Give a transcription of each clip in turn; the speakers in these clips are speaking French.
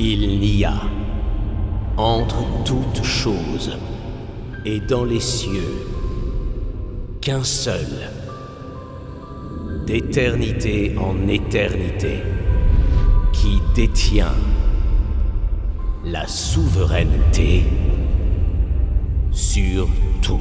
Il n'y a, entre toutes choses et dans les cieux, qu'un seul, d'éternité en éternité, qui détient la souveraineté sur tout.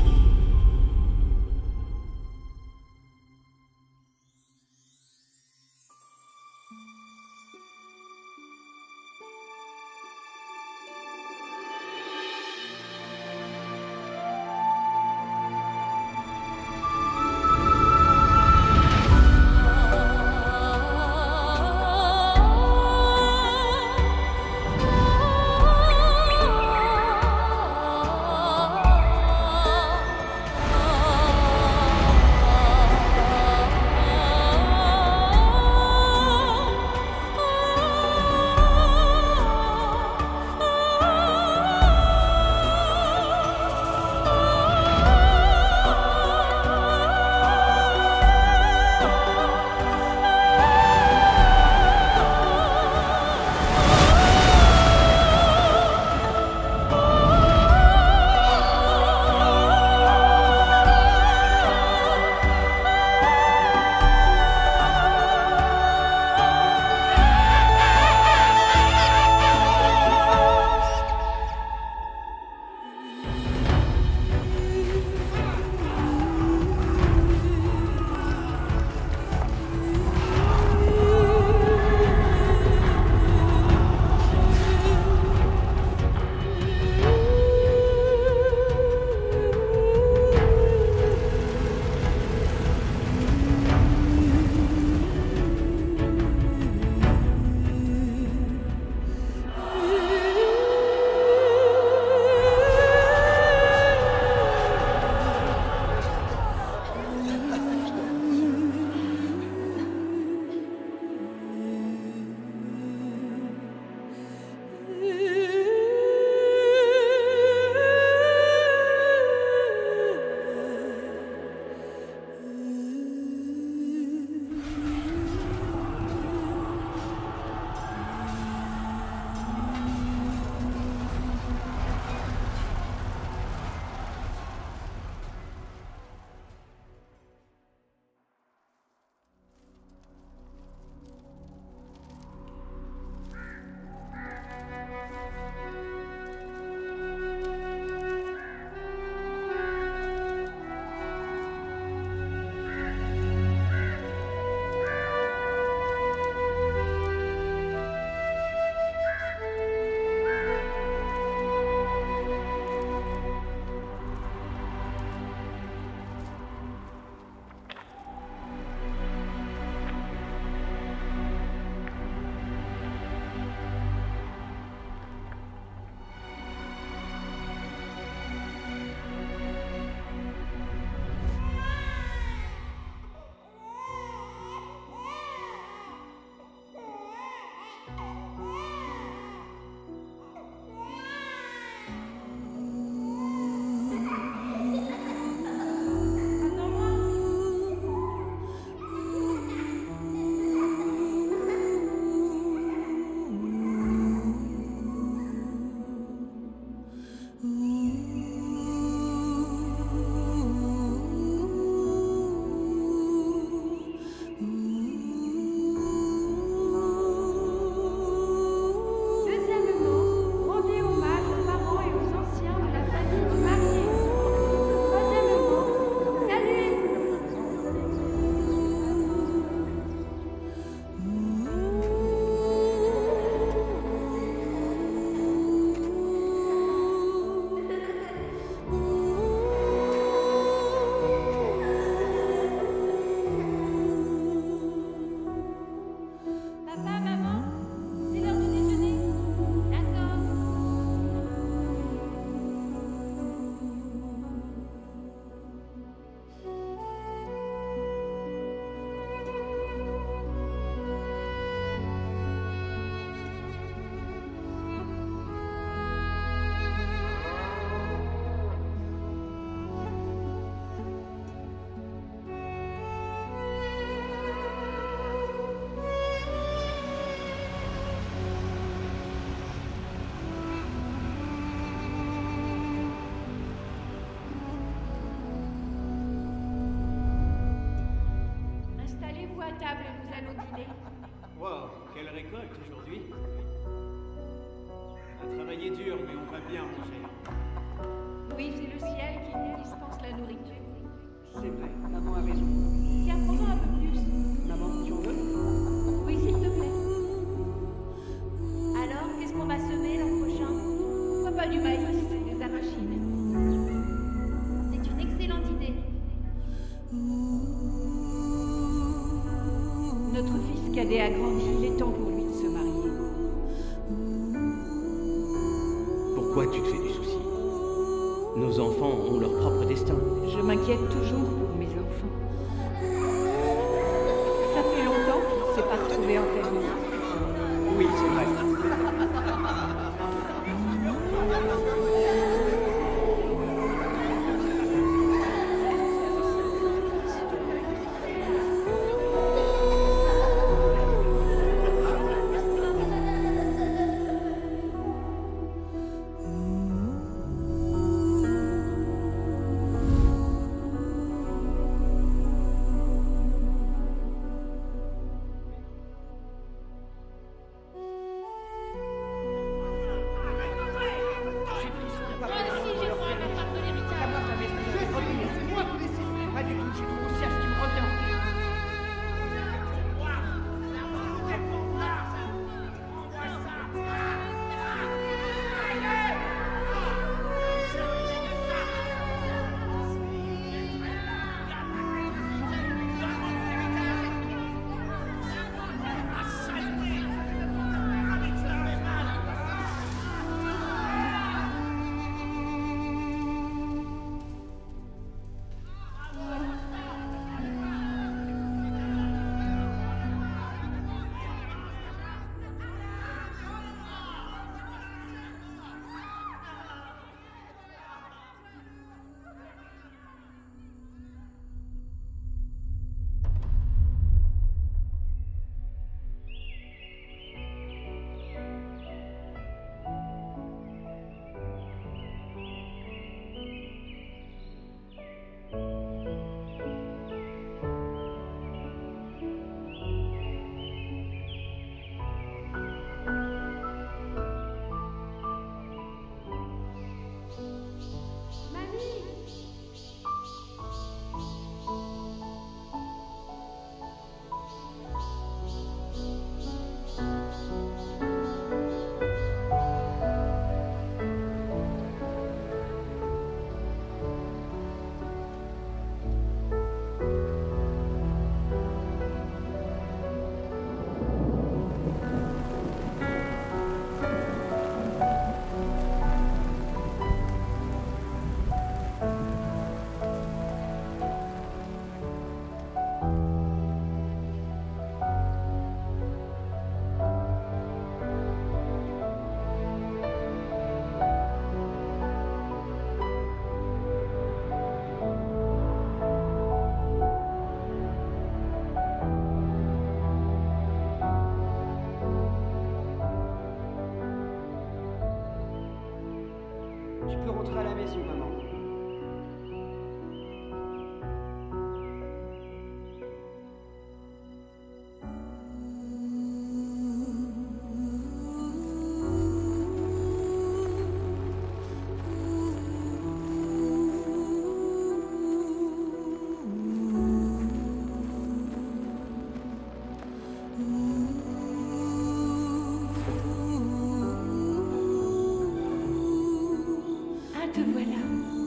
Quelle récolte aujourd'hui? On a travaillé dur, mais on va bien manger. Oui, c'est le ciel qui nous dispense la nourriture. C'est vrai, maman a raison. Tiens, prends-en un peu plus. Maman, tu en veux? Oui, s'il te plaît. Alors, qu'est-ce qu'on va semer l'an prochain? Pourquoi pas du maïs, des arachides? C'est une excellente idée. Notre fils cadet a grandi, il est temps pour lui de se marier. Pourquoi tu te fais du souci? Nos enfants ont leur propre destin. Je m'inquiète toujours pour mes enfants. Ça fait longtemps qu'il ne s'est pas retrouvé en famille. Oui, c'est vrai. Pas du tout, j'ai renoncé à ce qui me revient. Tu peux rentrer à la maison, maman. Ah, te voilà.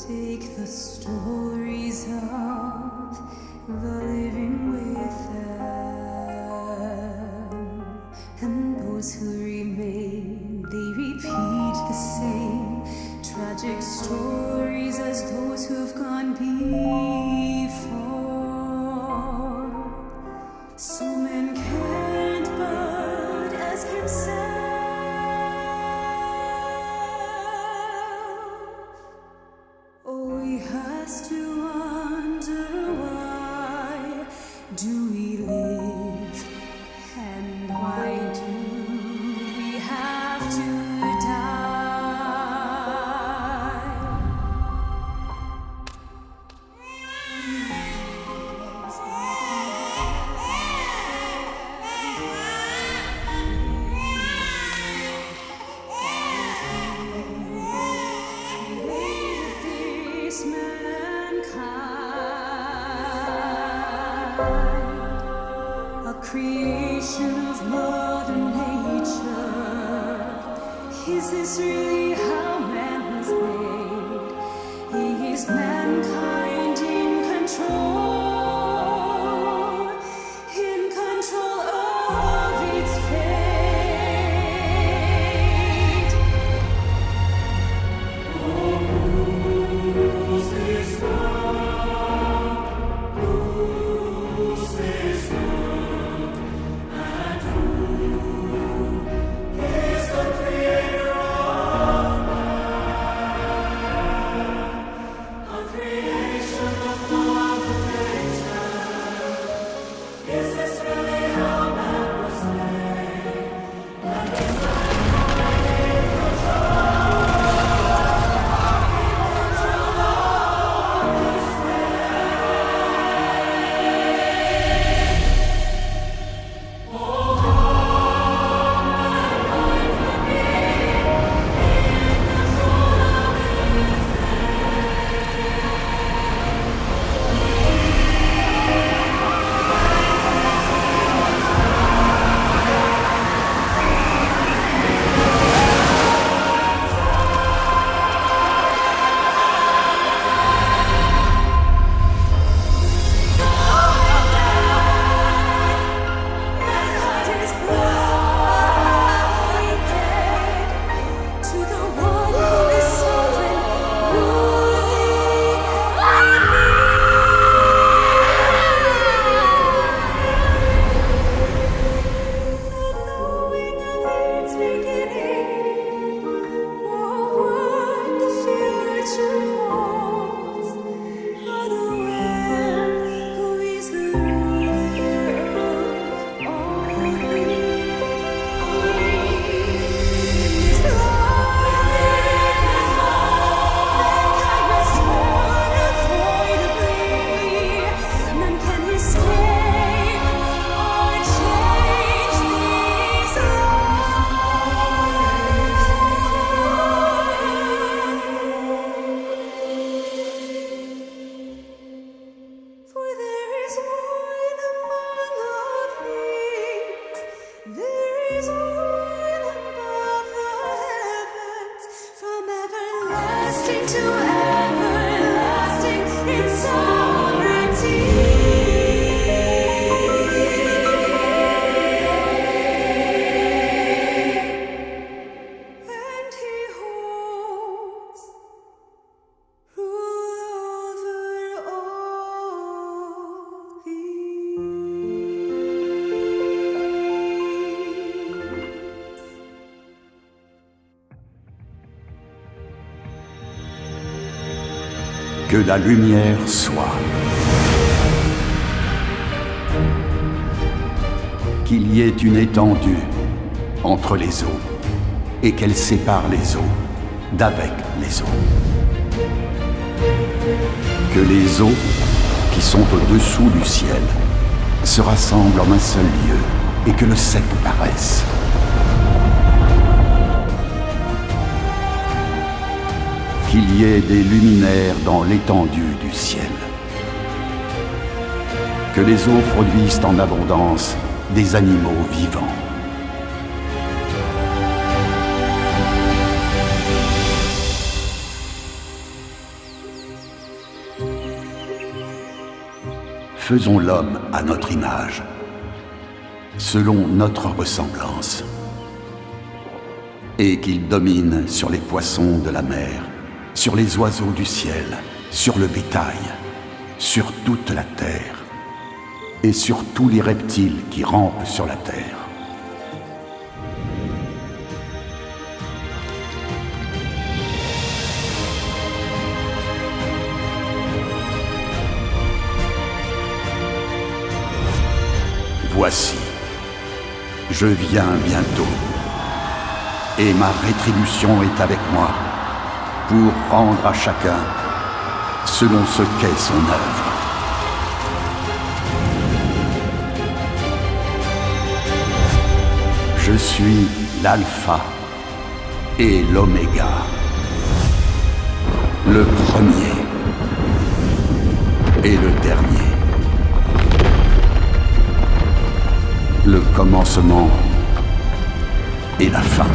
Take the stories of the living with them, and those who remain, they repeat the same tragic stories as those who've gone before. So man can't but ask himself, oh, he has to wonder, why do we live, and why do we have to die? This mankind, a creation of Mother Nature. Is this really how man was made? Is mankind in control of its fate? Who's this world? Who's this world? And who is the creator of man? A creation of Mother Nature. Is this really how man was made? And is mankind in Que la lumière soit. Qu'il y ait une étendue entre les eaux et qu'elle sépare les eaux d'avec les eaux. Que les eaux qui sont au-dessous du ciel se rassemblent en un seul lieu et que le sec paraisse. Qu'il y ait des luminaires dans l'étendue du ciel. Que les eaux produisent en abondance des animaux vivants. faisons l'homme à notre image, selon notre ressemblance, et qu'il domine sur les poissons de la mer, sur les oiseaux du ciel, sur le bétail, sur toute la terre, et sur tous les reptiles qui rampent sur la terre. Voici, je viens bientôt, et ma rétribution est avec moi, pour rendre à chacun selon ce qu'est son œuvre. Je suis l'alpha et l'oméga, le premier et le dernier. Le commencement et la fin.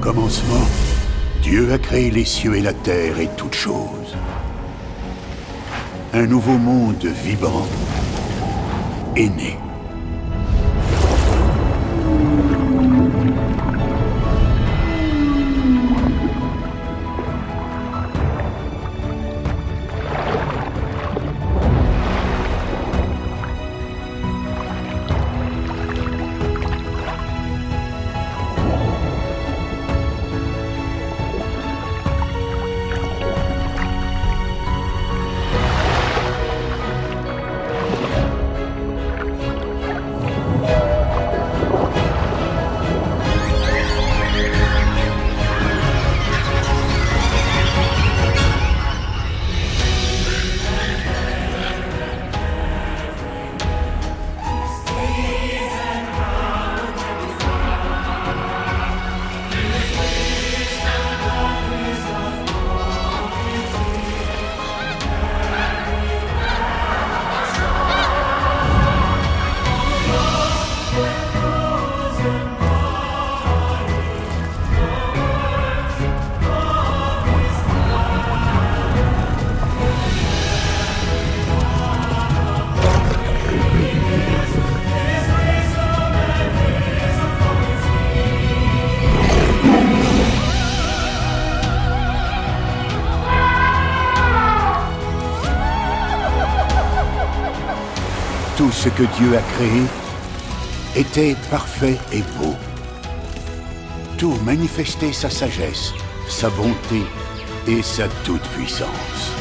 commencement, Dieu a créé les cieux et la terre et toutes choses. Un nouveau monde vibrant est né. Tout ce que Dieu a créé était parfait et beau. Tout manifestait sa sagesse, sa bonté et sa toute-puissance.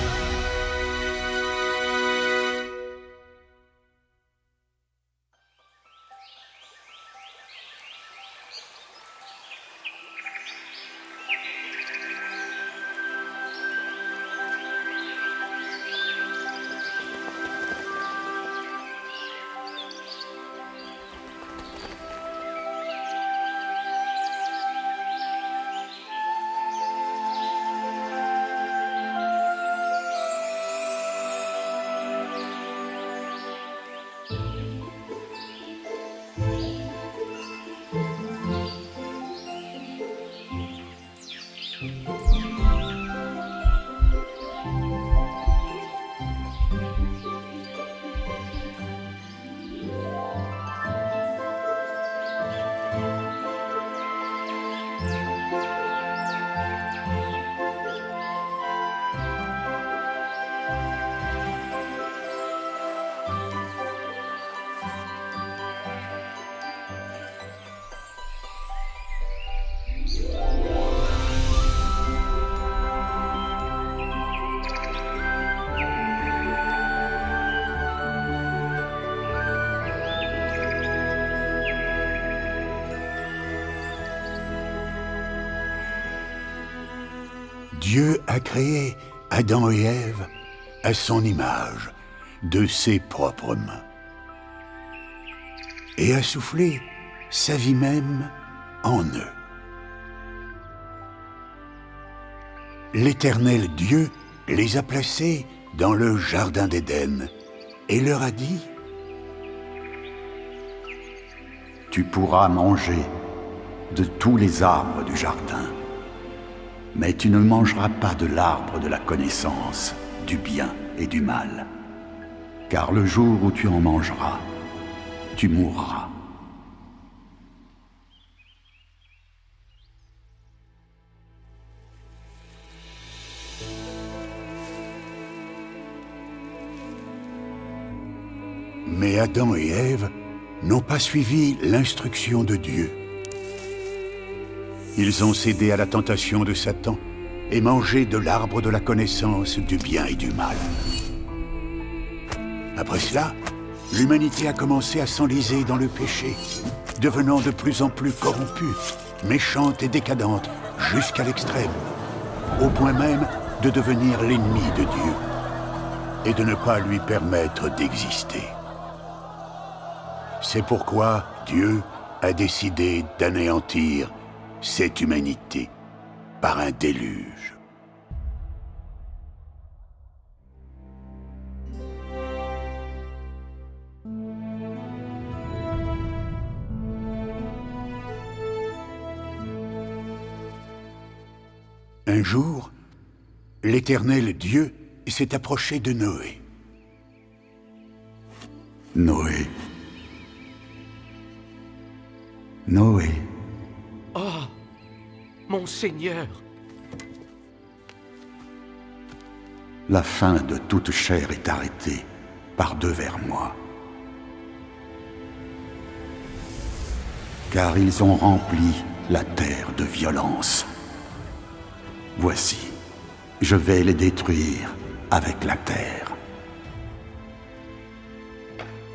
Dieu a créé Adam et Ève à son image, de ses propres mains, et a soufflé sa vie même en eux. L'Éternel Dieu les a placés dans le jardin d'Éden et leur a dit : « Tu pourras manger de tous les arbres du jardin, mais tu ne mangeras pas de l'arbre de la connaissance du bien et du mal, car le jour où tu en mangeras, tu mourras. » Mais Adam et Ève n'ont pas suivi l'instruction de Dieu. Ils ont cédé à la tentation de Satan et mangé de l'arbre de la connaissance du bien et du mal. Après cela, l'humanité a commencé à s'enliser dans le péché, devenant de plus en plus corrompue, méchante et décadente, jusqu'à l'extrême, au point même de devenir l'ennemi de Dieu et de ne pas lui permettre d'exister. C'est pourquoi Dieu a décidé d'anéantir cette humanité par un déluge. Un jour, l'Éternel Dieu s'est approché de Noé. Noé. Noé. Oh, mon Seigneur! La fin de toute chair est arrêtée par devers moi. Car ils ont rempli la terre de violence. Voici, je vais les détruire avec la terre.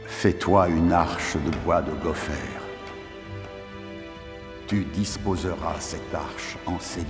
Fais-toi une arche de bois de gopher. Tu disposeras cette arche en cellules.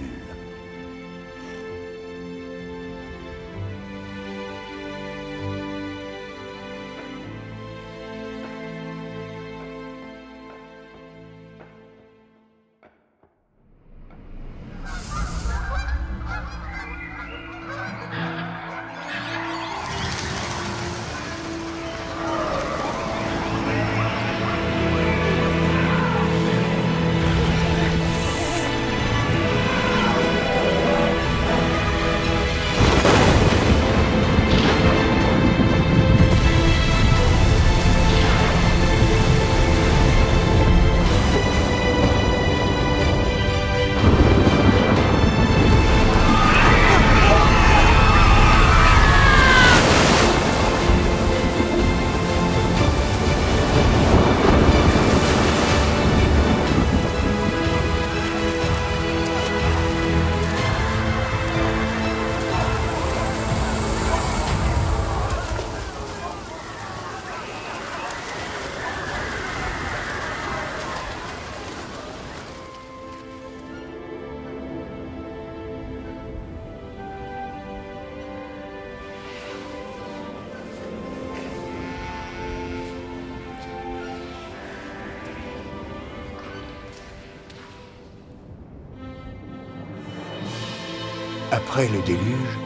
Après le déluge,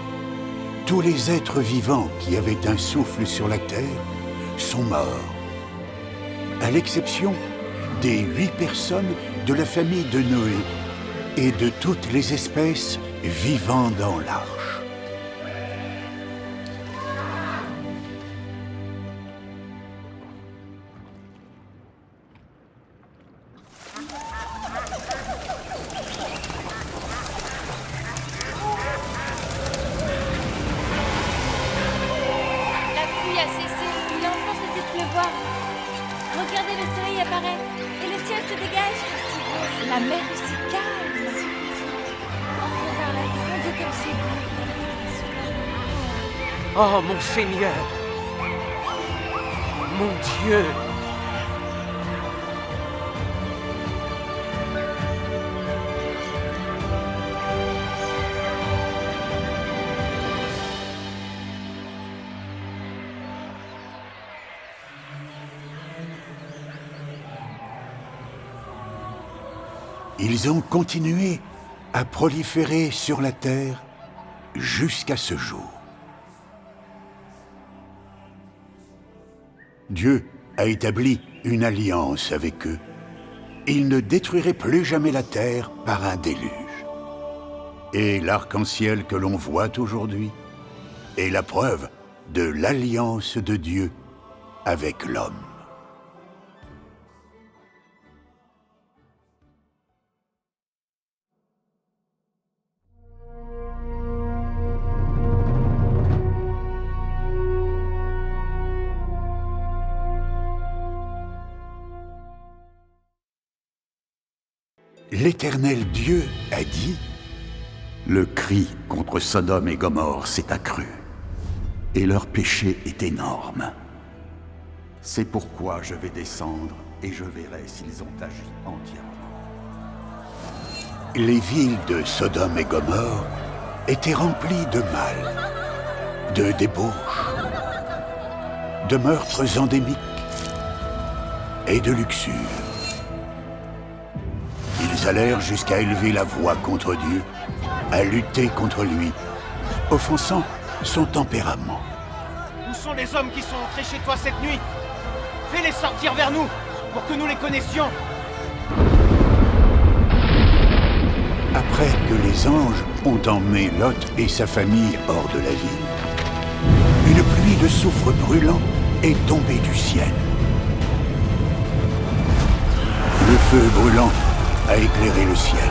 tous les êtres vivants qui avaient un souffle sur la terre sont morts, à l'exception des 8 personnes de la famille de Noé et de toutes les espèces vivant dans l'arche. Regardez, le soleil apparaît et le ciel se dégage. La mer est si calme. Regarde, mon Dieu, comme c'est beau. Oh, mon Seigneur! Mon Dieu! Ils ont continué à proliférer sur la terre jusqu'à ce jour. Dieu a établi une alliance avec eux. Il ne détruirait plus jamais la terre par un déluge. Et l'arc-en-ciel que l'on voit aujourd'hui est la preuve de l'alliance de Dieu avec l'homme. L'Éternel Dieu a dit: Le cri contre Sodome et Gomorrhe s'est accru, et leur péché est énorme. C'est pourquoi je vais descendre et je verrai s'ils ont agi entièrement. Les villes de Sodome et Gomorrhe étaient remplies de mal, de débauche, de meurtres endémiques et de luxure. Ils allèrent jusqu'à élever la voix contre Dieu, à lutter contre lui, offensant son tempérament. Où sont les hommes qui sont entrés chez toi cette nuit? Fais-les sortir vers nous, pour que nous les connaissions. Après que les anges ont emmené Lot et sa famille hors de la ville, une pluie de soufre brûlant est tombée du ciel. Le feu brûlant a éclairé le ciel.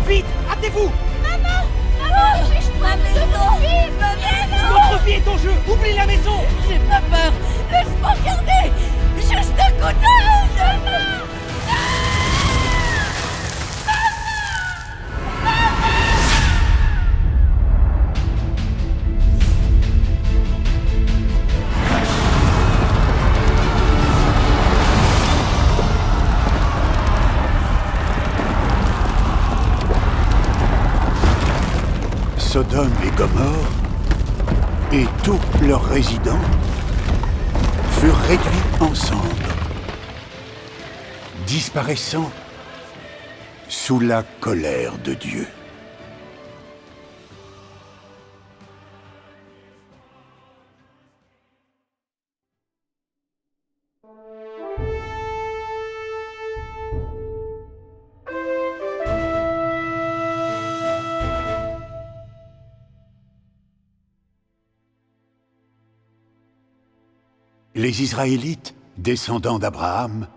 Vite, hâtez-vous! Ma maison! Notre vie est en jeu! Oublie la maison! J'ai pas peur! Laisse-moi regarder! Juste à côté! Sodome et Gomorrhe et tous leurs résidents furent réduits ensemble, disparaissant sous la colère de Dieu. Les Israélites, descendants d'Abraham,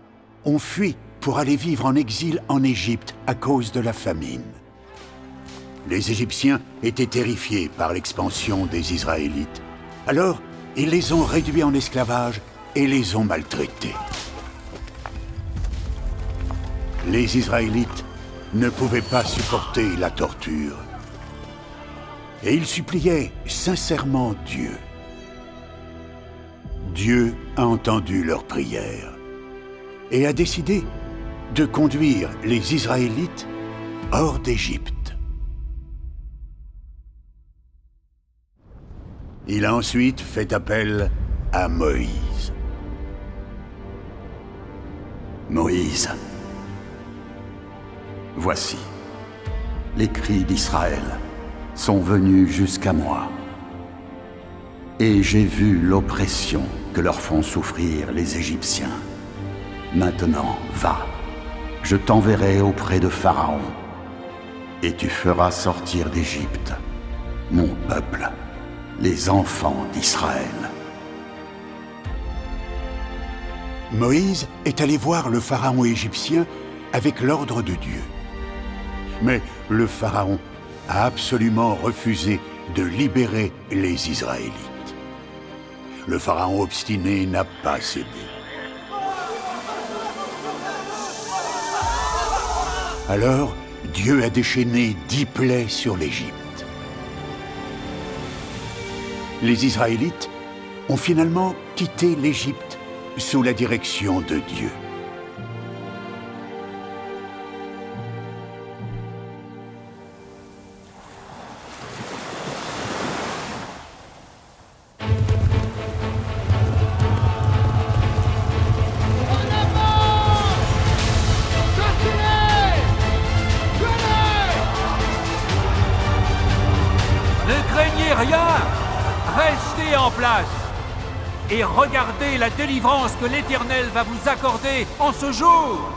ont fui pour aller vivre en exil en Égypte à cause de la famine. Les Égyptiens étaient terrifiés par l'expansion des Israélites. Alors, ils les ont réduits en esclavage et les ont maltraités. Les Israélites ne pouvaient pas supporter la torture. Et ils suppliaient sincèrement Dieu. Dieu a entendu leurs prières et a décidé de conduire les Israélites hors d'Égypte. Il a ensuite fait appel à Moïse. Moïse, voici, les cris d'Israël sont venus jusqu'à moi. Et j'ai vu l'oppression que leur font souffrir les Égyptiens. Maintenant, va, je t'enverrai auprès de Pharaon, et tu feras sortir d'Égypte mon peuple, les enfants d'Israël. Moïse est allé voir le pharaon égyptien avec l'ordre de Dieu. Mais le pharaon a absolument refusé de libérer les Israélites. Le pharaon obstiné n'a pas cédé. Alors, Dieu a déchaîné 10 plaies sur l'Égypte. Les Israélites ont finalement quitté l'Égypte sous la direction de Dieu. Restez en place et regardez la délivrance que l'Éternel va vous accorder en ce jour.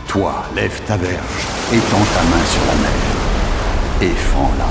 Toi, lève ta verge, étends ta main sur la mer, et fends-la.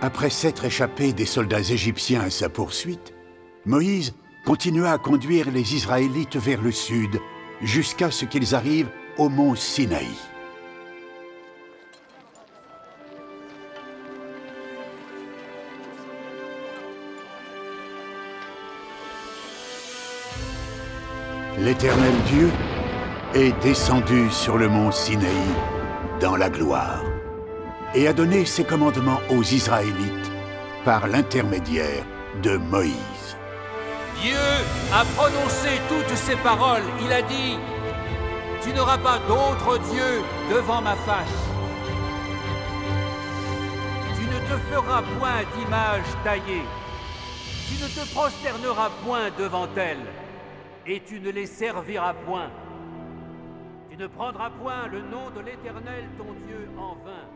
Après s'être échappé des soldats égyptiens à sa poursuite, Moïse continua à conduire les Israélites vers le sud, jusqu'à ce qu'ils arrivent au mont Sinaï. L'Éternel Dieu est descendu sur le mont Sinaï dans la gloire et a donné ses commandements aux Israélites par l'intermédiaire de Moïse. Dieu a prononcé toutes ces paroles. Il a dit: tu n'auras pas d'autre Dieu devant ma face. Tu ne te feras point d'image taillée. Tu ne te prosterneras point devant elles, et tu ne les serviras point. Tu ne prendras point le nom de l'Éternel ton Dieu en vain.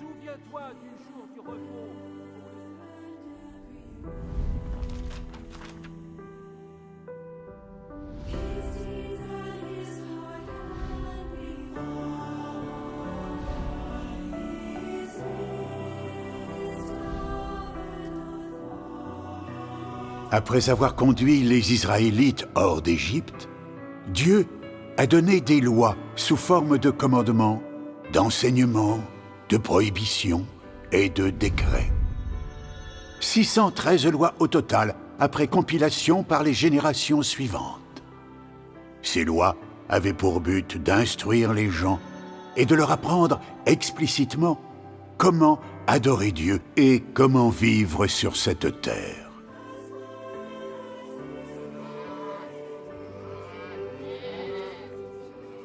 Souviens-toi du jour du repos. Après avoir conduit les Israélites hors d'Égypte, Dieu a donné des lois sous forme de commandements, d'enseignements, de prohibitions et de décrets. 613 lois au total, après compilation par les générations suivantes. Ces lois avaient pour but d'instruire les gens et de leur apprendre explicitement comment adorer Dieu et comment vivre sur cette terre.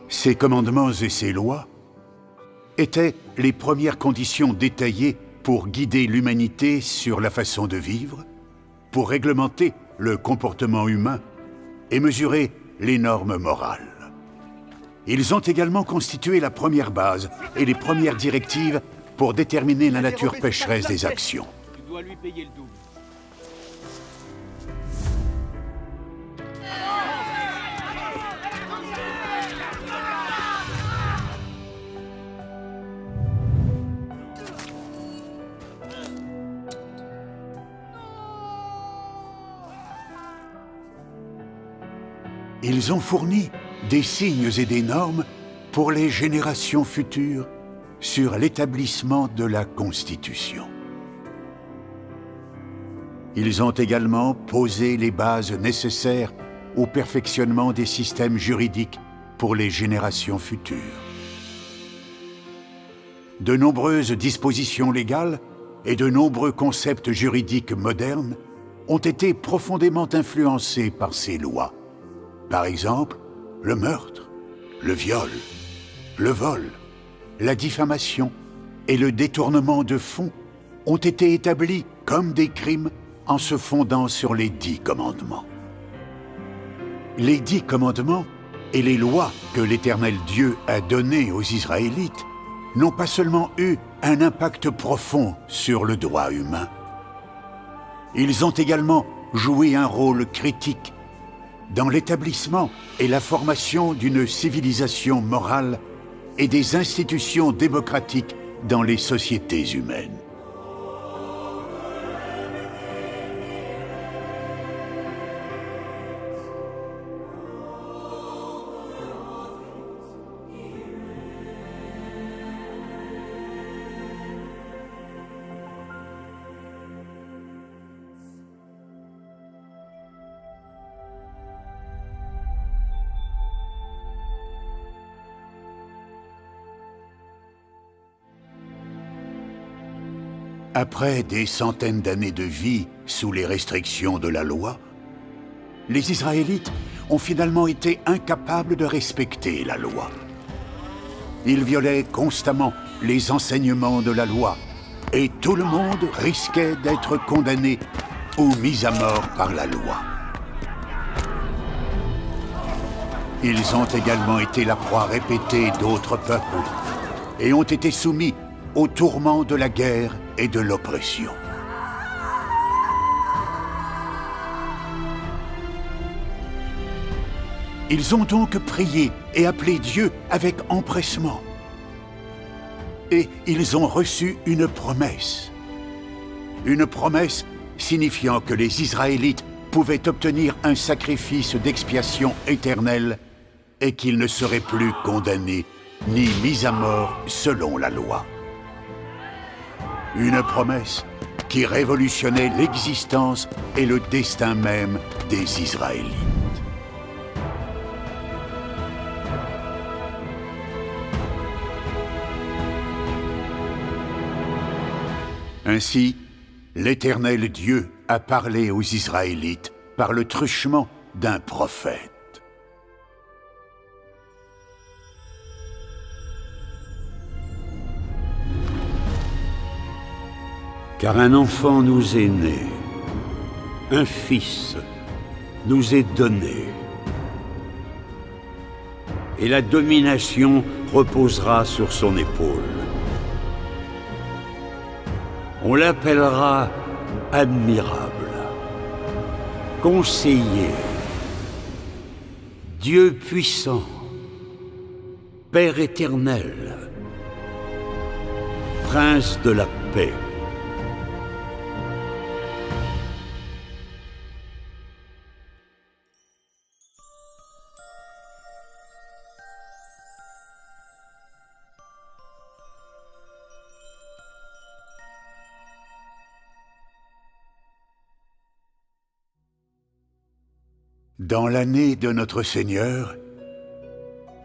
Ces commandements et ces lois étaient les premières conditions détaillées pour guider l'humanité sur la façon de vivre, pour réglementer le comportement humain et mesurer les normes morales. Ils ont également constitué la première base et les premières directives pour déterminer la nature pécheresse des actions. Tu dois lui payer le double. Ils ont fourni des signes et des normes pour les générations futures sur l'établissement de la Constitution. Ils ont également posé les bases nécessaires au perfectionnement des systèmes juridiques pour les générations futures. De nombreuses dispositions légales et de nombreux concepts juridiques modernes ont été profondément influencés par ces lois. Par exemple, le meurtre, le viol, le vol, la diffamation et le détournement de fonds ont été établis comme des crimes en se fondant sur les 10 commandements. Les 10 commandements et les lois que l'Éternel Dieu a données aux Israélites n'ont pas seulement eu un impact profond sur le droit humain. Ils ont également joué un rôle critique dans l'établissement et la formation d'une civilisation morale et des institutions démocratiques dans les sociétés humaines. Après des centaines d'années de vie sous les restrictions de la loi, les Israélites ont finalement été incapables de respecter la loi. Ils violaient constamment les enseignements de la loi et tout le monde risquait d'être condamné ou mis à mort par la loi. Ils ont également été la proie répétée d'autres peuples et ont été soumis aux tourments de la guerre et de l'oppression. Ils ont donc prié et appelé Dieu avec empressement. Et ils ont reçu une promesse. Une promesse signifiant que les Israélites pouvaient obtenir un sacrifice d'expiation éternelle et qu'ils ne seraient plus condamnés ni mis à mort selon la loi. Une promesse qui révolutionnait l'existence et le destin même des Israélites. Ainsi, l'Éternel Dieu a parlé aux Israélites par le truchement d'un prophète. Car un enfant nous est né, un fils nous est donné, et la domination reposera sur son épaule. On l'appellera admirable, conseiller, Dieu puissant, Père éternel, Prince de la paix. Dans l'année de notre Seigneur,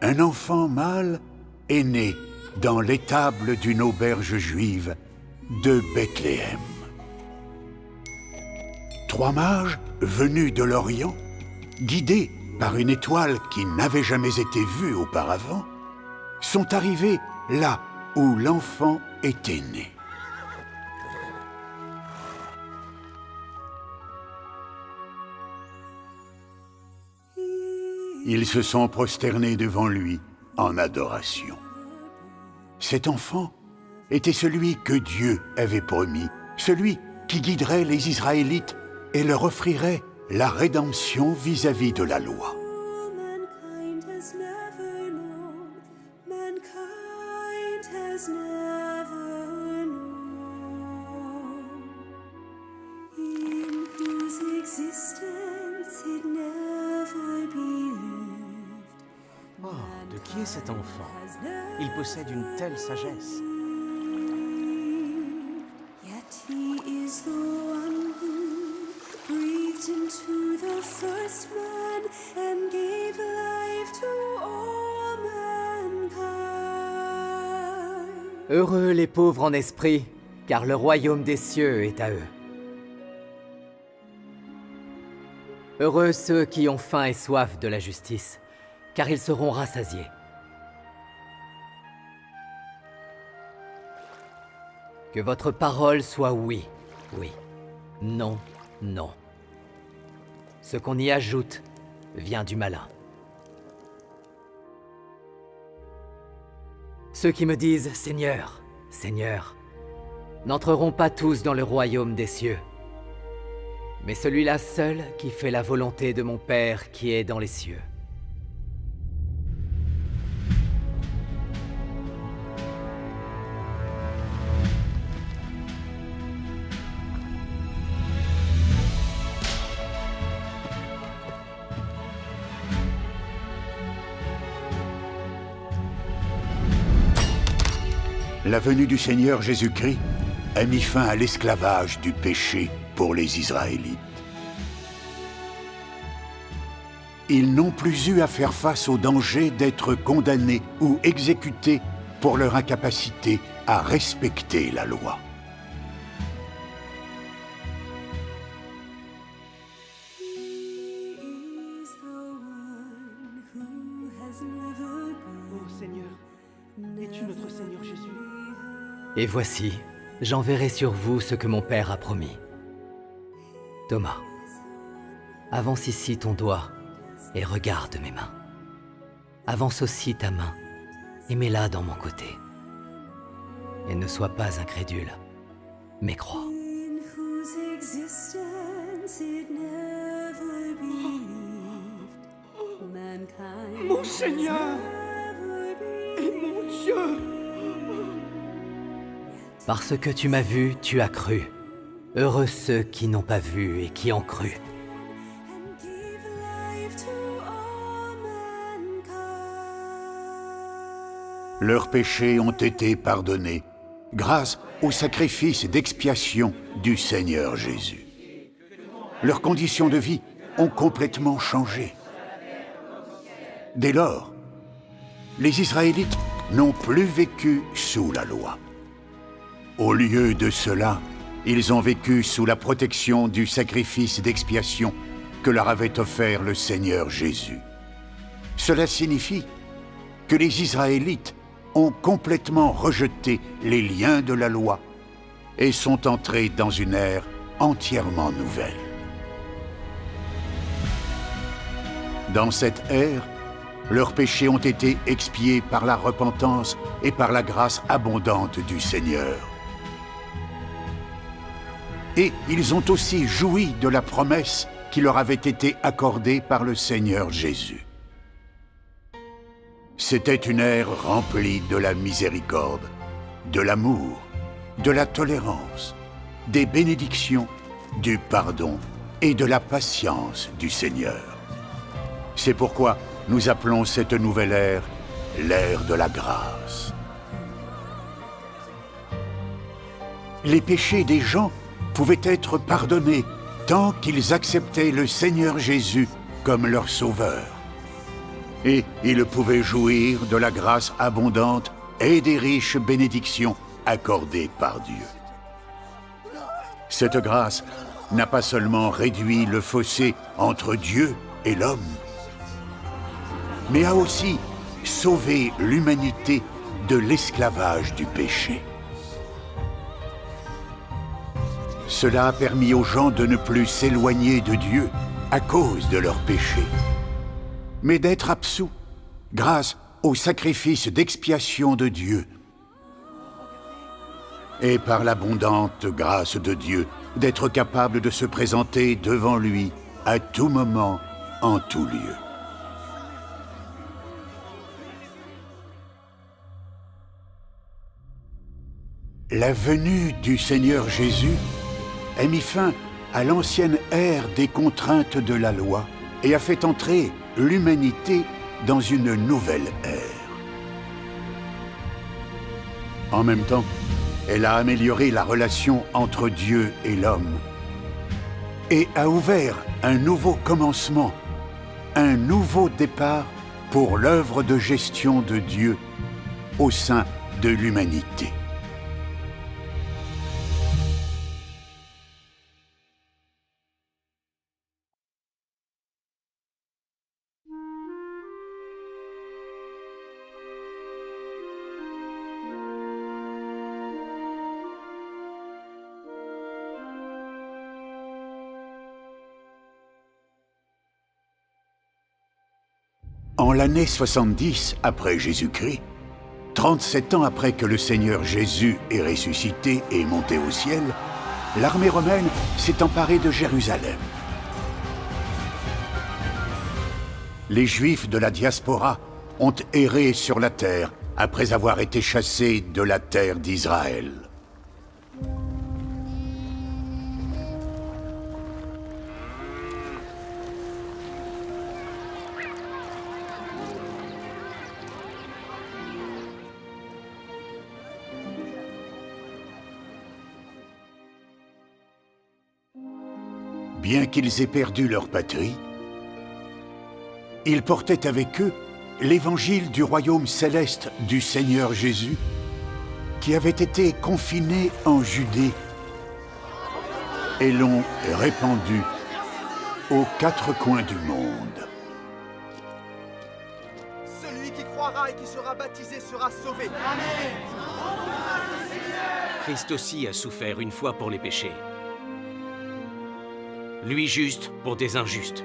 un enfant mâle est né dans l'étable d'une auberge juive de Bethléem. 3 mages venus de l'Orient, guidés par une étoile qui n'avait jamais été vue auparavant, sont arrivés là où l'enfant était né. Ils se sont prosternés devant lui en adoration. Cet enfant était celui que Dieu avait promis, celui qui guiderait les Israélites et leur offrirait la rédemption vis-à-vis de la loi. Oh, de qui est cet enfant? Il possède une telle sagesse. Yet he is the one who breathed into the first man and gave life to all mankind. Heureux les pauvres en esprit, car le royaume des cieux est à eux. Heureux ceux qui ont faim et soif de la justice, car ils seront rassasiés. Que votre parole soit oui, oui, non, non. Ce qu'on y ajoute vient du malin. Ceux qui me disent « Seigneur, Seigneur », n'entreront pas tous dans le royaume des cieux, mais celui-là seul qui fait la volonté de mon Père qui est dans les cieux. La venue du Seigneur Jésus-Christ a mis fin à l'esclavage du péché pour les Israélites. Ils n'ont plus eu à faire face au danger d'être condamnés ou exécutés pour leur incapacité à respecter la loi. Oh Seigneur, es-tu notre Seigneur Jésus? Et voici, j'enverrai sur vous ce que mon Père a promis. Thomas, avance ici ton doigt et regarde mes mains. Avance aussi ta main et mets-la dans mon côté. Et ne sois pas incrédule, mais crois. In whose existence it never believed, mankind Mon Seigneur et mon Dieu. Parce que tu m'as vu, tu as cru. Heureux ceux qui n'ont pas vu et qui ont cru. Leurs péchés ont été pardonnés grâce au sacrifice d'expiation du Seigneur Jésus. Leurs conditions de vie ont complètement changé. Dès lors, les Israélites n'ont plus vécu sous la loi. Au lieu de cela, ils ont vécu sous la protection du sacrifice d'expiation que leur avait offert le Seigneur Jésus. Cela signifie que les Israélites ont complètement rejeté les liens de la loi et sont entrés dans une ère entièrement nouvelle. Dans cette ère, leurs péchés ont été expiés par la repentance et par la grâce abondante du Seigneur. Et ils ont aussi joui de la promesse qui leur avait été accordée par le Seigneur Jésus. C'était une ère remplie de la miséricorde, de l'amour, de la tolérance, des bénédictions, du pardon et de la patience du Seigneur. C'est pourquoi nous appelons cette nouvelle ère l'ère de la grâce. Les péchés des gens pouvaient être pardonnés tant qu'ils acceptaient le Seigneur Jésus comme leur sauveur. Et ils pouvaient jouir de la grâce abondante et des riches bénédictions accordées par Dieu. Cette grâce n'a pas seulement réduit le fossé entre Dieu et l'homme, mais a aussi sauvé l'humanité de l'esclavage du péché. Cela a permis aux gens de ne plus s'éloigner de Dieu à cause de leurs péchés, mais d'être absous grâce au sacrifice d'expiation de Dieu et par l'abondante grâce de Dieu d'être capable de se présenter devant lui à tout moment, en tout lieu. La venue du Seigneur Jésus a mis fin à l'ancienne ère des contraintes de la loi et a fait entrer l'humanité dans une nouvelle ère. En même temps, elle a amélioré la relation entre Dieu et l'homme et a ouvert un nouveau commencement, un nouveau départ pour l'œuvre de gestion de Dieu au sein de l'humanité. En l'année 70 après Jésus-Christ, 37 ans après que le Seigneur Jésus est ressuscité et monté au ciel, l'armée romaine s'est emparée de Jérusalem. Les Juifs de la diaspora ont erré sur la terre après avoir été chassés de la terre d'Israël. Bien qu'ils aient perdu leur patrie, ils portaient avec eux l'évangile du royaume céleste du Seigneur Jésus, qui avait été confiné en Judée, et l'ont répandu aux quatre coins du monde. Celui qui croira et qui sera baptisé sera sauvé. Amen. Christ aussi a souffert une fois pour les péchés. Lui juste pour des injustes.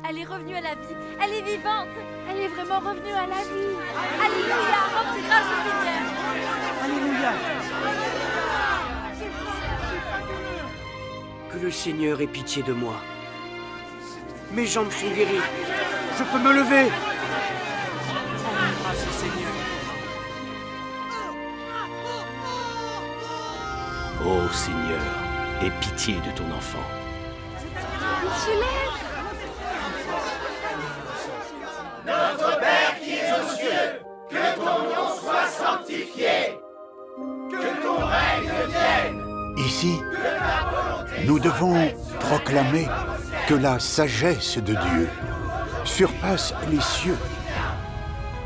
Elle est revenue à la vie. Elle est vivante. Elle est vraiment revenue à la vie. Alléluia. Rends grâce au Seigneur. Alléluia. Que le Seigneur ait pitié de moi. Mes jambes sont guéries. Je peux me lever. Grâce au Seigneur. Ô Seigneur, aie pitié de ton enfant. Notre Père qui es aux cieux, que ton nom soit sanctifié, que ton règne vienne. Ici, nous devons proclamer que la sagesse de Dieu surpasse les cieux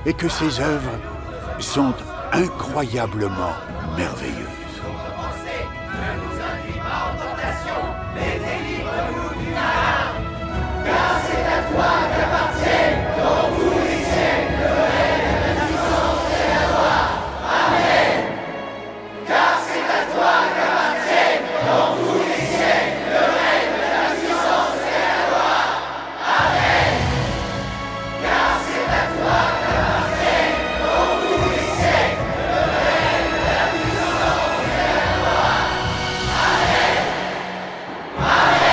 et que ses œuvres sont incroyablement merveilleuses. Car c'est à toi qu'appartiennent dans tous les siècles le règne, la puissance et la gloire. Amen. Car c'est à toi qu'appartiennent dans tous les siècles le règne, la puissance et la gloire. Amen. Car c'est à toi qu'appartiennent dans tous les siècles le règne, la puissance et la gloire. Amen. Amen.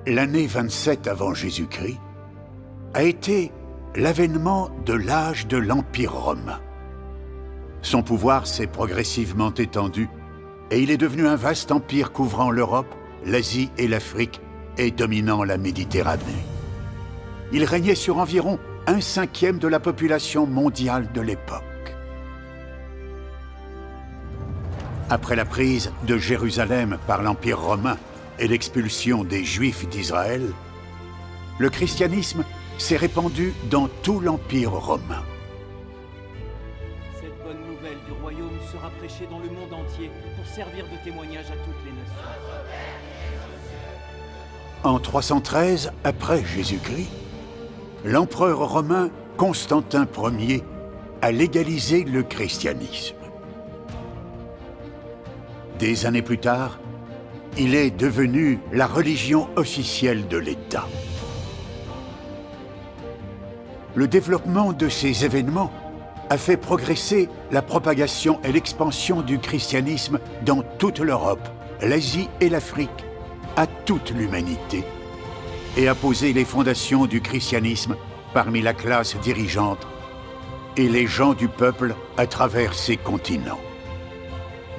L'année 27 avant Jésus-Christ a été l'avènement de l'âge de l'Empire romain. Son pouvoir s'est progressivement étendu et il est devenu un vaste empire couvrant l'Europe, l'Asie et l'Afrique et dominant la Méditerranée. Il régnait sur environ 1/5 de la population mondiale de l'époque. Après la prise de Jérusalem par l'Empire romain et l'expulsion des Juifs d'Israël, le christianisme s'est répandu dans tout l'Empire romain. Cette bonne nouvelle du royaume sera prêchée dans le monde entier pour servir de témoignage à toutes les nations. En 313 après Jésus-Christ, l'empereur romain Constantin Ier a légalisé le christianisme. Des années plus tard, il est devenu la religion officielle de l'État. Le développement de ces événements a fait progresser la propagation et l'expansion du christianisme dans toute l'Europe, l'Asie et l'Afrique, à toute l'humanité, et a posé les fondations du christianisme parmi la classe dirigeante et les gens du peuple à travers ces continents.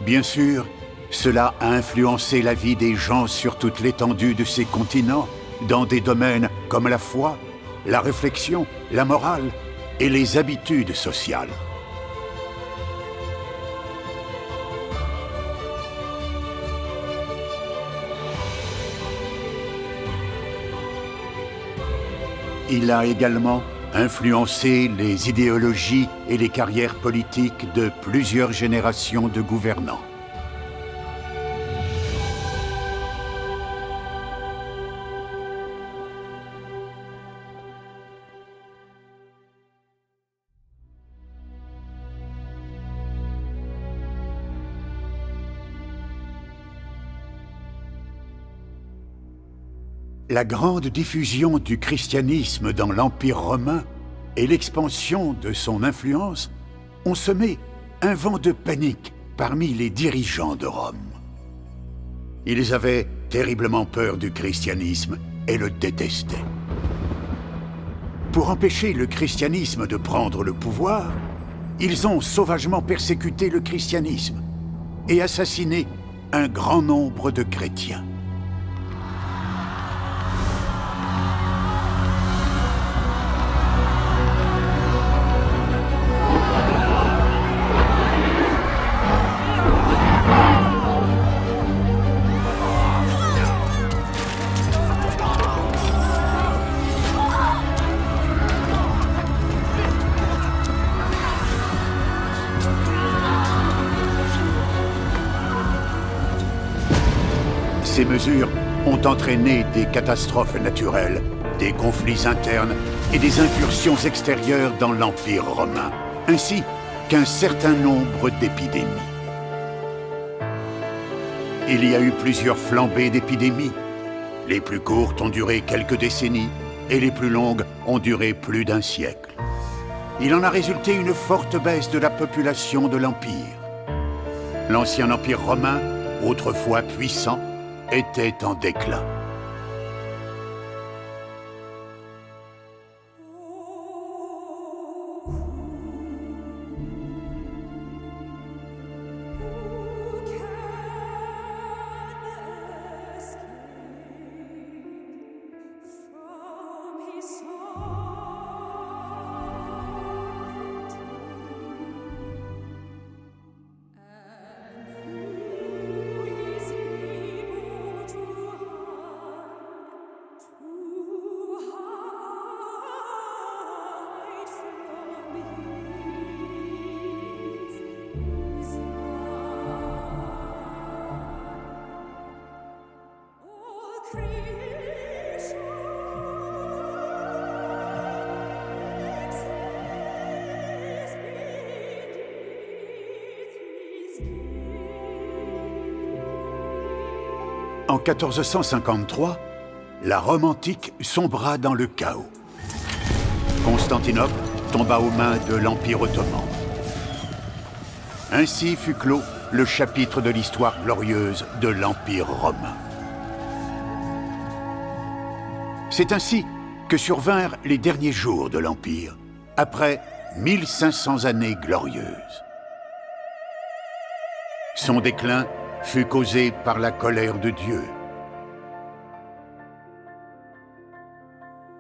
Bien sûr, cela a influencé la vie des gens sur toute l'étendue de ces continents, dans des domaines comme la foi, la réflexion, la morale et les habitudes sociales. Il a également influencé les idéologies et les carrières politiques de plusieurs générations de gouvernants. La grande diffusion du christianisme dans l'Empire romain et l'expansion de son influence ont semé un vent de panique parmi les dirigeants de Rome. Ils avaient terriblement peur du christianisme et le détestaient. Pour empêcher le christianisme de prendre le pouvoir, ils ont sauvagement persécuté le christianisme et assassiné un grand nombre de chrétiens. Ces mesures ont entraîné des catastrophes naturelles, des conflits internes et des incursions extérieures dans l'Empire romain, ainsi qu'un certain nombre d'épidémies. Il y a eu plusieurs flambées d'épidémies. Les plus courtes ont duré quelques décennies et les plus longues ont duré plus d'un siècle. Il en a résulté une forte baisse de la population de l'Empire. L'ancien Empire romain, autrefois puissant, était en déclin. En 1453, la Rome antique sombra dans le chaos. Constantinople tomba aux mains de l'Empire ottoman. Ainsi fut clos le chapitre de l'histoire glorieuse de l'Empire romain. C'est ainsi que survinrent les derniers jours de l'Empire, après 1500 années glorieuses. Son déclin fut causé par la colère de Dieu.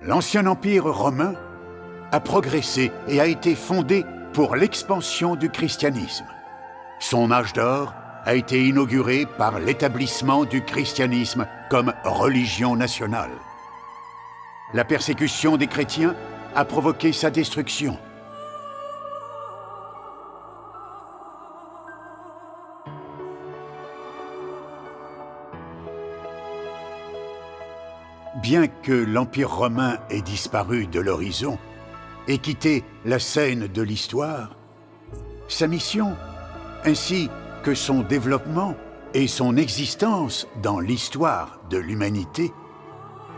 L'ancien empire romain a progressé et a été fondé pour l'expansion du christianisme. Son âge d'or a été inauguré par l'établissement du christianisme comme religion nationale. La persécution des chrétiens a provoqué sa destruction. Bien que l'Empire romain ait disparu de l'horizon et quitté la scène de l'histoire, sa mission, ainsi que son développement et son existence dans l'histoire de l'humanité,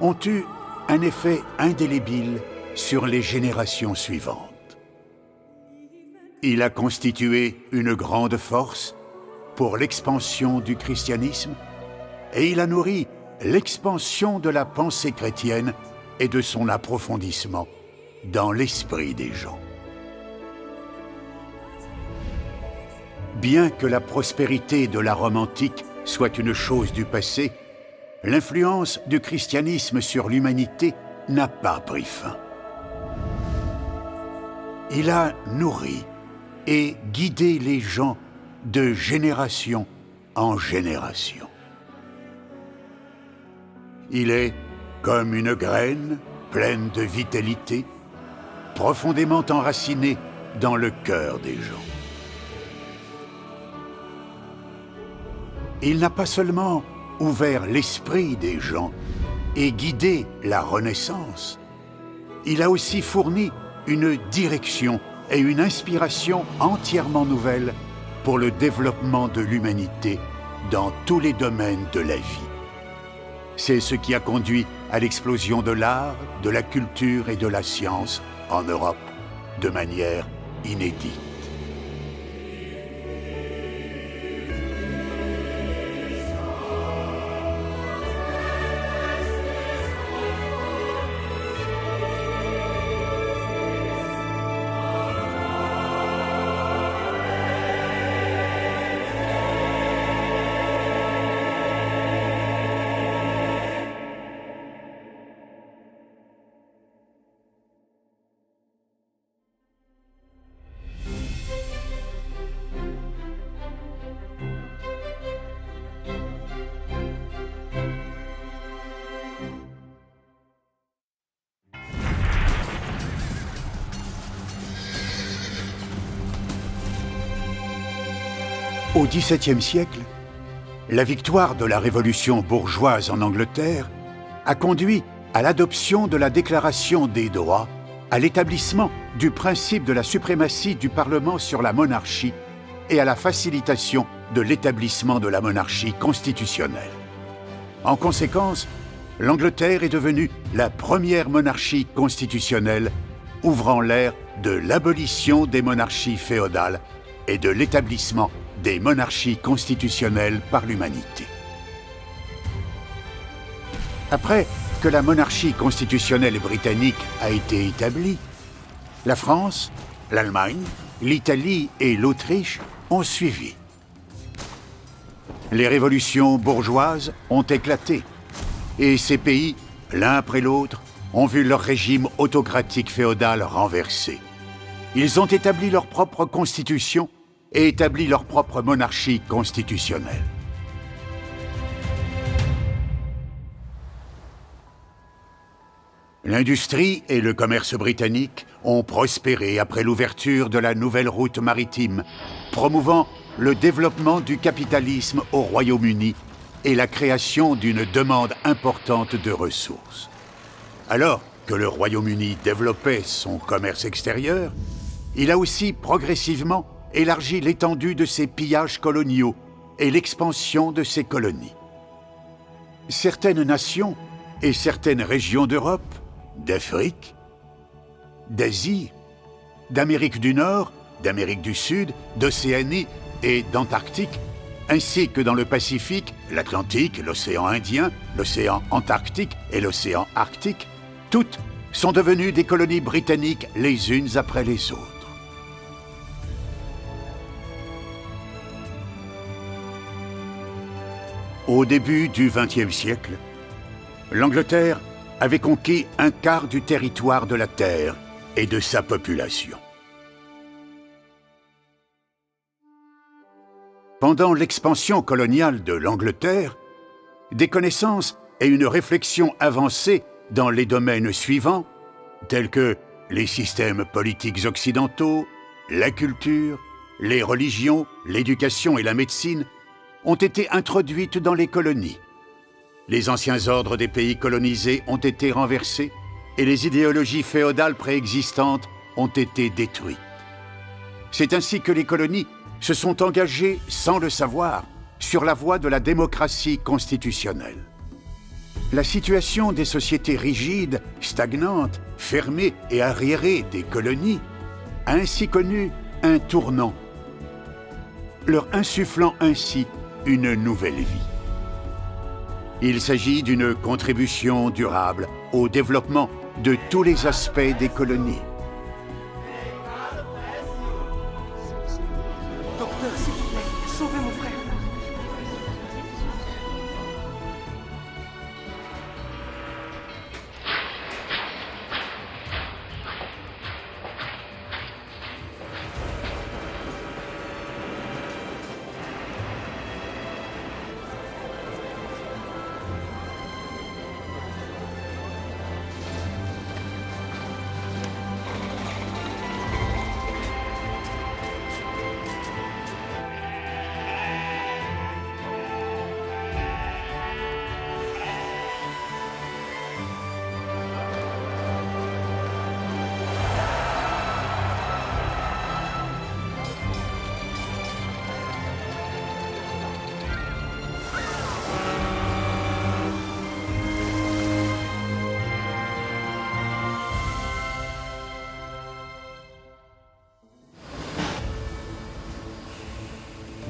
ont eu un effet indélébile sur les générations suivantes. Il a constitué une grande force pour l'expansion du christianisme et il a nourri l'expansion de la pensée chrétienne et de son approfondissement dans l'esprit des gens. Bien que la prospérité de la Rome antique soit une chose du passé, l'influence du christianisme sur l'humanité n'a pas pris fin. Il a nourri et guidé les gens de génération en génération. Il est comme une graine pleine de vitalité, profondément enracinée dans le cœur des gens. Il n'a pas seulement ouvert l'esprit des gens et guidé la Renaissance, il a aussi fourni une direction et une inspiration entièrement nouvelles pour le développement de l'humanité dans tous les domaines de la vie. C'est ce qui a conduit à l'explosion de l'art, de la culture et de la science en Europe de manière inédite. Au XVIIe siècle, la victoire de la révolution bourgeoise en Angleterre a conduit à l'adoption de la Déclaration des droits à l'établissement du principe de la suprématie du Parlement sur la monarchie et à la facilitation de l'établissement de la monarchie constitutionnelle. En conséquence, l'Angleterre est devenue la première monarchie constitutionnelle, ouvrant l'ère de l'abolition des monarchies féodales et de l'établissement des monarchies constitutionnelles par l'humanité. Après que la monarchie constitutionnelle britannique a été établie, la France, l'Allemagne, l'Italie et l'Autriche ont suivi. Les révolutions bourgeoises ont éclaté, et ces pays, l'un après l'autre, ont vu leur régime autocratique féodal renversé. Ils ont établi leur propre constitution et établi leur propre monarchie constitutionnelle. L'industrie et le commerce britanniques ont prospéré après l'ouverture de la nouvelle route maritime, promouvant le développement du capitalisme au Royaume-Uni et la création d'une demande importante de ressources. Alors que le Royaume-Uni développait son commerce extérieur, il a aussi progressivement élargi l'étendue de ses pillages coloniaux et l'expansion de ses colonies. Certaines nations et certaines régions d'Europe, d'Afrique, d'Asie, d'Amérique du Nord, d'Amérique du Sud, d'Océanie et d'Antarctique, ainsi que dans le Pacifique, l'Atlantique, l'océan Indien, l'océan Antarctique et l'océan Arctique, toutes sont devenues des colonies britanniques les unes après les autres. Au début du XXe siècle, l'Angleterre avait conquis un quart du territoire de la Terre et de sa population. Pendant l'expansion coloniale de l'Angleterre, des connaissances et une réflexion avancée dans les domaines suivants, tels que les systèmes politiques occidentaux, la culture, les religions, l'éducation et la médecine, ont été introduites dans les colonies. Les anciens ordres des pays colonisés ont été renversés et les idéologies féodales préexistantes ont été détruites. C'est ainsi que les colonies se sont engagées, sans le savoir, sur la voie de la démocratie constitutionnelle. La situation des sociétés rigides, stagnantes, fermées et arriérées des colonies a ainsi connu un tournant, leur insufflant ainsi une nouvelle vie. Il s'agit d'une contribution durable au développement de tous les aspects des colonies. Docteur, s'il vous plaît, sauvez mon frère.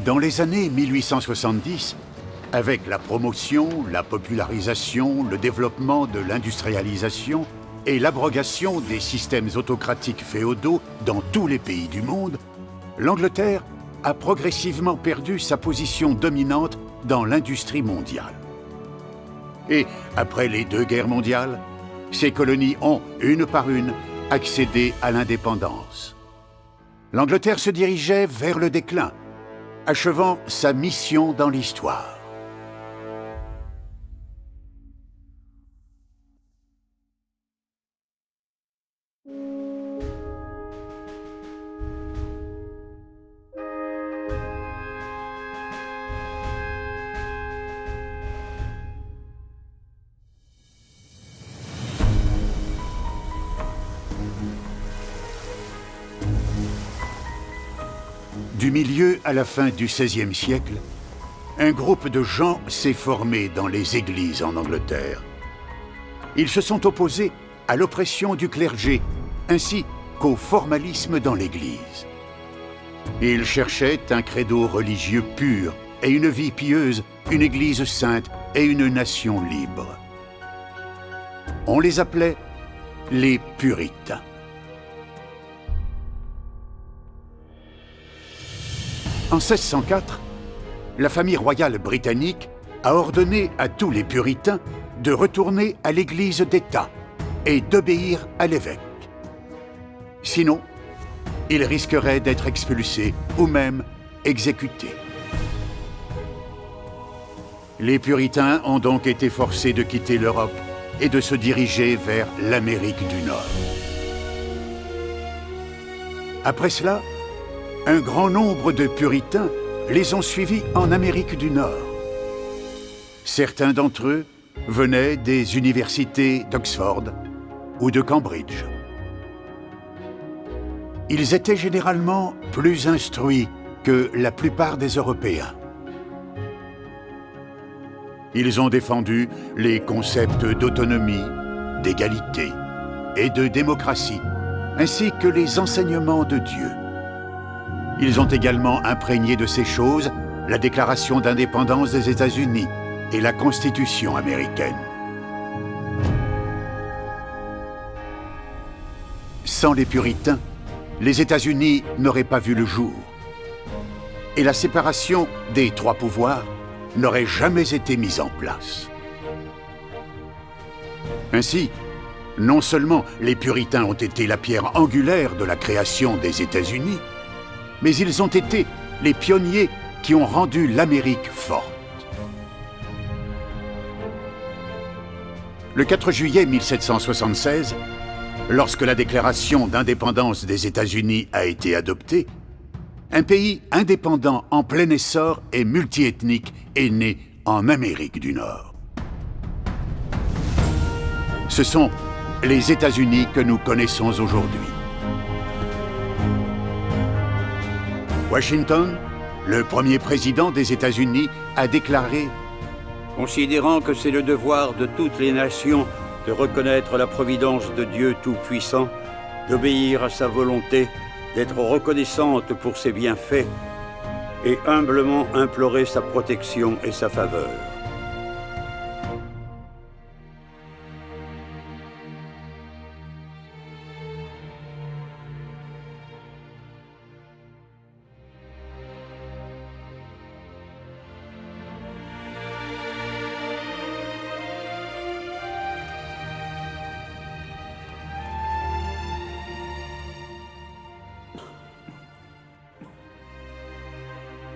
Dans les années 1870, avec la promotion, la popularisation, le développement de l'industrialisation et l'abrogation des systèmes autocratiques féodaux dans tous les pays du monde, l'Angleterre a progressivement perdu sa position dominante dans l'industrie mondiale. Et après les 2 guerres mondiales, ces colonies ont, une par une, accédé à l'indépendance. L'Angleterre se dirigeait vers le déclin, achevant sa mission dans l'histoire. Du milieu à la fin du XVIe siècle, un groupe de gens s'est formé dans les églises en Angleterre. Ils se sont opposés à l'oppression du clergé, ainsi qu'au formalisme dans l'Église. Ils cherchaient un credo religieux pur et une vie pieuse, une Église sainte et une nation libre. On les appelait les Puritains. En 1604, la famille royale britannique a ordonné à tous les Puritains de retourner à l'Église d'État et d'obéir à l'évêque. Sinon, ils risqueraient d'être expulsés ou même exécutés. Les Puritains ont donc été forcés de quitter l'Europe et de se diriger vers l'Amérique du Nord. Après cela, un grand nombre de Puritains les ont suivis en Amérique du Nord. Certains d'entre eux venaient des universités d'Oxford ou de Cambridge. Ils étaient généralement plus instruits que la plupart des Européens. Ils ont défendu les concepts d'autonomie, d'égalité et de démocratie, ainsi que les enseignements de Dieu. Ils ont également imprégné de ces choses la Déclaration d'indépendance des États-Unis et la Constitution américaine. Sans les Puritains, les États-Unis n'auraient pas vu le jour. Et la séparation des trois pouvoirs n'aurait jamais été mise en place. Ainsi, non seulement les Puritains ont été la pierre angulaire de la création des États-Unis, mais ils ont été les pionniers qui ont rendu l'Amérique forte. Le 4 juillet 1776, lorsque la Déclaration d'indépendance des États-Unis a été adoptée, un pays indépendant en plein essor et multiethnique est né en Amérique du Nord. Ce sont les États-Unis que nous connaissons aujourd'hui. Washington, le premier président des États-Unis, a déclaré « Considérant que c'est le devoir de toutes les nations de reconnaître la providence de Dieu Tout-Puissant, d'obéir à sa volonté, d'être reconnaissante pour ses bienfaits et humblement implorer sa protection et sa faveur. »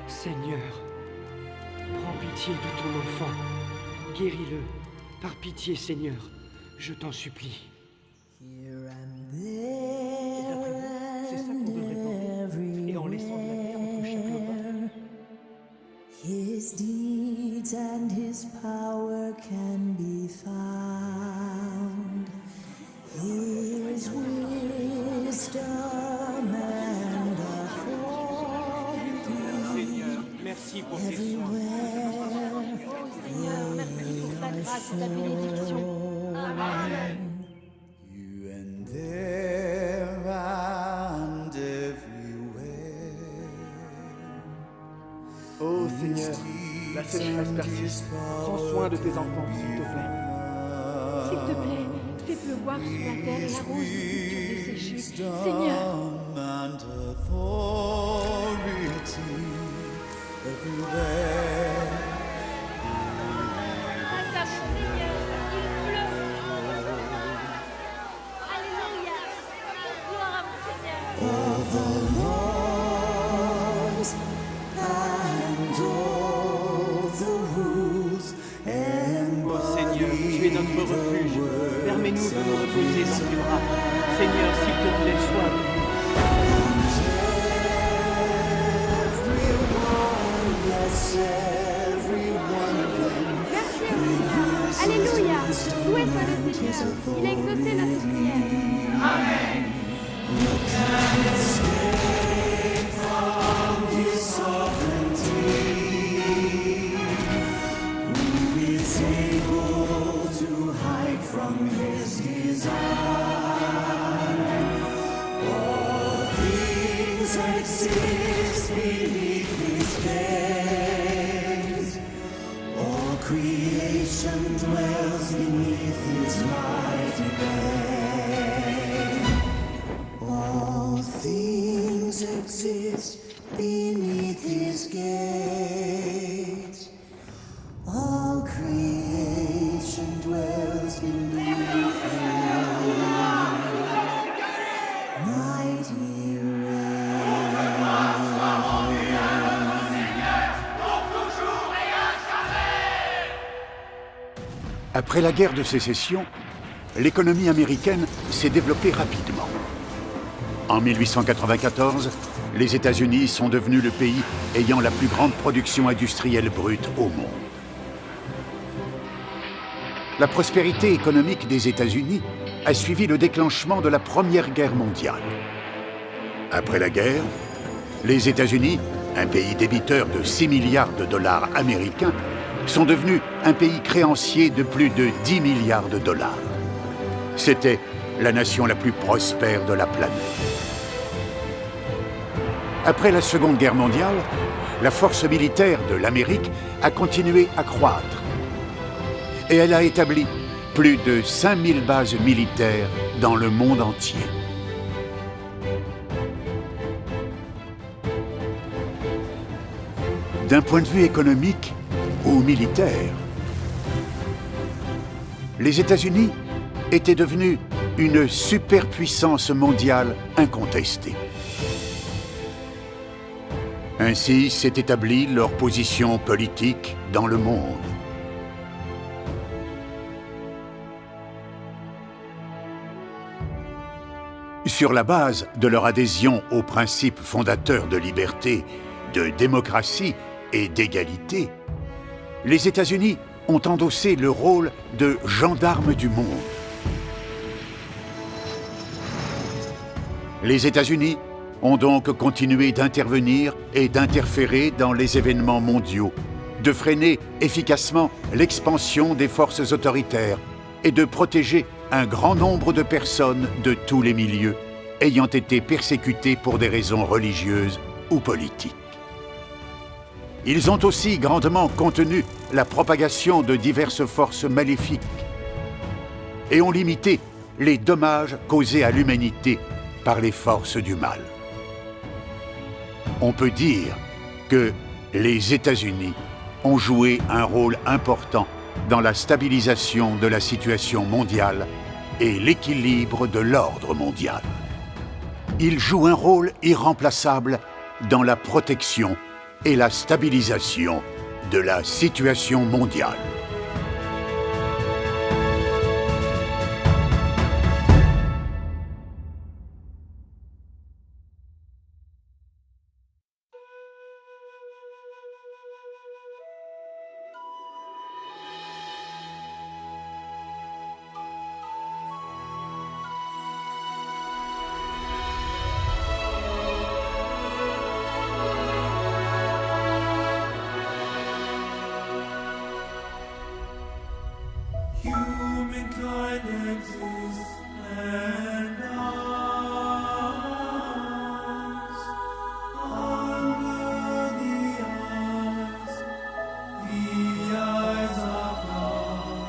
Seigneur, prends pitié de ton enfant. Guéris-le. Par pitié, Seigneur, je t'en supplie. C'est ça qu'on devrait penser. Et en laissant de la terre entre chaque repas. His deeds and his power can be found. His wisdom and Merci pour tes soins. Seigneur, merci pour ta grâce et ta bénédiction. Amen. You and there and everywhere. Oh Seigneur, la sécheresse persiste. Prends soin de tes enfants, s'il te plaît. S'il te plaît, fais pleuvoir sur la terre et l'arrose les cultures desséchées. Seigneur. And authority everywhere. Grâce à mon Seigneur, il pleut. Alléluia. Gloire à mon Seigneur. All the laws and all the rules and Oh Seigneur, tu es notre refuge. Permets-nous de nous reposer dans tes bras. Seigneur, s'il te plaît, sois avec nous. Alléluia. Loué soit le Seigneur. Il a exaucé notre prière. Amen. You can escape from the things exist beneath his gaze. All creation dwells beneath his mighty hand. All things exist beneath his gaze. All creation dwells beneath his mighty Après la guerre de sécession, l'économie américaine s'est développée rapidement. En 1894, les États-Unis sont devenus le pays ayant la plus grande production industrielle brute au monde. La prospérité économique des États-Unis a suivi le déclenchement de la Première Guerre mondiale. Après la guerre, les États-Unis, un pays débiteur de 6 milliards de dollars américains, sont devenus un pays créancier de plus de 10 milliards de dollars. C'était la nation la plus prospère de la planète. Après la Seconde Guerre mondiale, la force militaire de l'Amérique a continué à croître. Et elle a établi plus de 5000 bases militaires dans le monde entier. D'un point de vue économique ou militaire, les États-Unis étaient devenus une superpuissance mondiale incontestée. Ainsi s'est établie leur position politique dans le monde. Sur la base de leur adhésion aux principes fondateurs de liberté, de démocratie et d'égalité, les États-Unis ont endossé le rôle de gendarmes du monde. Les États-Unis ont donc continué d'intervenir et d'interférer dans les événements mondiaux, de freiner efficacement l'expansion des forces autoritaires et de protéger un grand nombre de personnes de tous les milieux ayant été persécutées pour des raisons religieuses ou politiques. Ils ont aussi grandement contenu la propagation de diverses forces maléfiques et ont limité les dommages causés à l'humanité par les forces du mal. On peut dire que les États-Unis ont joué un rôle important dans la stabilisation de la situation mondiale et l'équilibre de l'ordre mondial. Ils jouent un rôle irremplaçable dans la protection et la stabilisation de la situation mondiale. Humankind exists and dies under the eyes of God.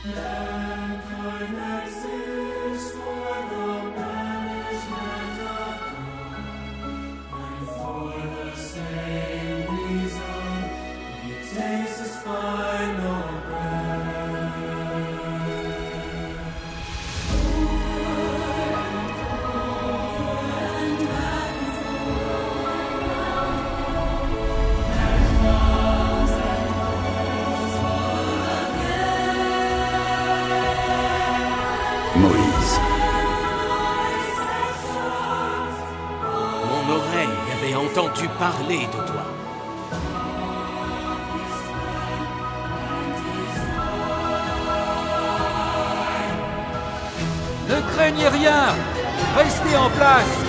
Mankind exists for the banishment of God, and for the same reason He takes His final breath. Moïse. Mon oreille avait entendu parler de toi. Ne craignez rien, restez en place.